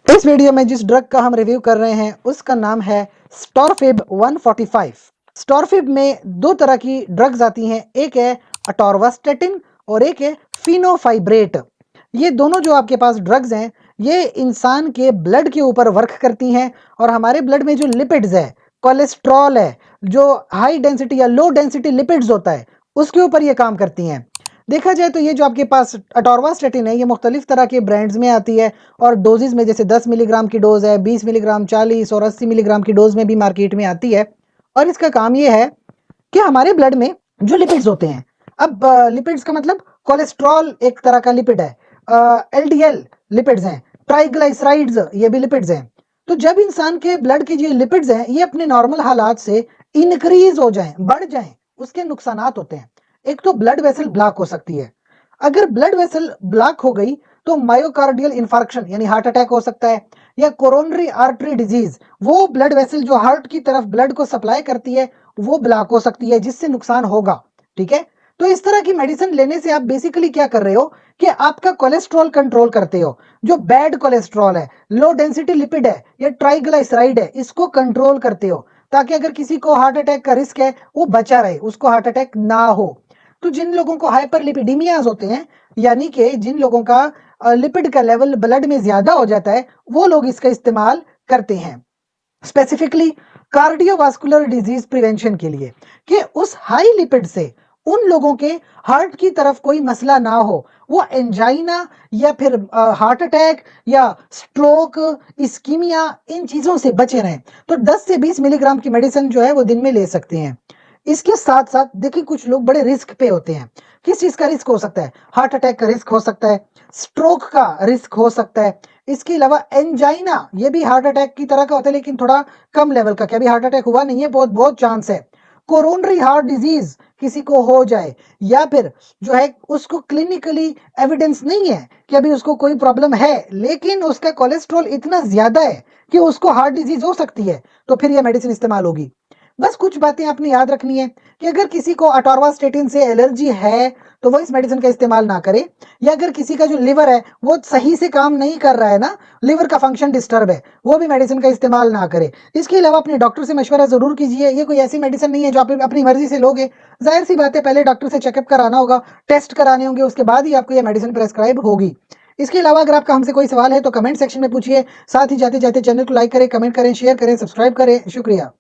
इस वीडियो में जिस ड्रग का हम रिव्यू कर रहे हैं उसका नाम है स्टोरफिब 145। स्टोरफिब में दो तरह की ड्रग्स आती हैं, एक है अटोरवास्टेटिन और एक है फिनोफाइब्रेट। ये दोनों जो आपके पास ड्रग्स हैं ये इंसान के ब्लड के ऊपर वर्क करती हैं और हमारे ब्लड में जो लिपिड्स है, कोलेस्ट्रॉल है, जो हाई डेंसिटी या लो डेंसिटी लिपिड्स होता है उसके ऊपर ये काम करती हैं। देखा जाए तो ये जो आपके पास अटोरवास्टेटिन है ये मुख्तलिफ तरह के ब्रांड्स में आती है और डोजेज में जैसे 10 मिलीग्राम की डोज है, 20 मिलीग्राम, 40 और 80 मिलीग्राम की डोज में भी मार्केट में आती है। और इसका काम ये है कि हमारे ब्लड में जो लिपिड्स होते हैं, अब लिपिड्स का मतलब कोलेस्ट्रॉल एक तरह का लिपिड है, एलडीएल लिपिड्स हैं, ट्राइग्लाइसराइड्स ये भी लिपिड्स हैं। तो जब इंसान के ब्लड के जो लिपिड्स हैं ये अपने नॉर्मल हालात से इंक्रीज हो जाएं, बढ़ जाएं, उसके नुकसानात होते हैं। एक तो ब्लड वेसल ब्लॉक हो सकती है। अगर ब्लड वेसल ब्लॉक हो गई तो मायोकार्डियल इंफार्क्शन यानी हार्ट अटैक हो सकता है, या कोरोनरी आर्टरी डिजीज, वो ब्लड वेसल जो हार्ट की तरफ ब्लड को सप्लाई करती है वो ब्लॉक हो सकती है, जिससे नुकसान होगा। ठीक है, तो इस तरह की मेडिसिन लेने से आप बेसिकली क्या कर रहे हो कि आपका कोलेस्ट्रॉल कंट्रोल करते हो। जो बैड कोलेस्ट्रॉल है, लो डेंसिटी लिपिड है या ट्राइग्लाइसराइड है, इसको कंट्रोल करते हो ताकि अगर किसी को हार्ट अटैक का रिस्क है वो बचा रहे, उसको हार्ट अटैक ना हो। तो जिन लोगों को हाइपरलिपिडीमियाज होते हैं, यानी कि जिन लोगों का लिपिड का लेवल ब्लड में ज्यादा हो जाता है, वो लोग इसका इस्तेमाल करते हैं स्पेसिफिकली कार्डियोवास्कुलर डिजीज प्रिवेंशन के लिए, कि उस हाई लिपिड से उन लोगों के हार्ट की तरफ कोई मसला ना हो, वो एंजाइना या फिर हार्ट अटैक या स्ट्रोक, इस्कीमिया, इन चीजों से बचे रहें। तो 10 से 20 मिलीग्राम की मेडिसिन जो है वो दिन में ले सकते हैं। इसके साथ साथ देखिए कुछ लोग बड़े रिस्क पे होते हैं। किस चीज का रिस्क हो सकता है? हार्ट अटैक का रिस्क हो सकता है, स्ट्रोक का रिस्क हो सकता है, इसके अलावा एंजाइना, ये भी हार्ट अटैक की तरह का होता है लेकिन थोड़ा कम लेवल का, क्या अभी हार्ट अटैक हुआ नहीं है, बहुत बहुत चांस है। कोरोनरी हार्ट डिजीज किसी को हो जाए, या फिर जो है उसको क्लिनिकली एविडेंस नहीं है कि अभी उसको कोई प्रॉब्लम है लेकिन उसका कोलेस्ट्रॉल इतना ज्यादा है कि उसको हार्ट डिजीज हो सकती है, तो फिर यह मेडिसिन इस्तेमाल होगी। बस कुछ बातें आपने याद रखनी है कि अगर किसी को अटोरवास्टेटिन से एलर्जी है तो वो इस मेडिसिन का इस्तेमाल ना करे, या अगर किसी का जो लिवर है वो सही से काम नहीं कर रहा है ना, लिवर का फंक्शन डिस्टर्ब है, वो भी मेडिसिन का इस्तेमाल ना करे। इसके अलावा अपने डॉक्टर से मशवरा जरूर कीजिए। ये कोई ऐसी मेडिसिन नहीं है जो आप अपनी मर्जी से लोगे। जाहिर सी बात है, पहले डॉक्टर से चेकअप कराना होगा, टेस्ट कराने होंगे, उसके बाद ही आपको यह मेडिसिन प्रेस्क्राइब होगी। इसके अलावा अगर आपका हमसे कोई सवाल है तो कमेंट सेक्शन में पूछिए। साथ ही जाते जाते चैनल को लाइक करें, कमेंट करें, शेयर करें, सब्सक्राइब करें। शुक्रिया।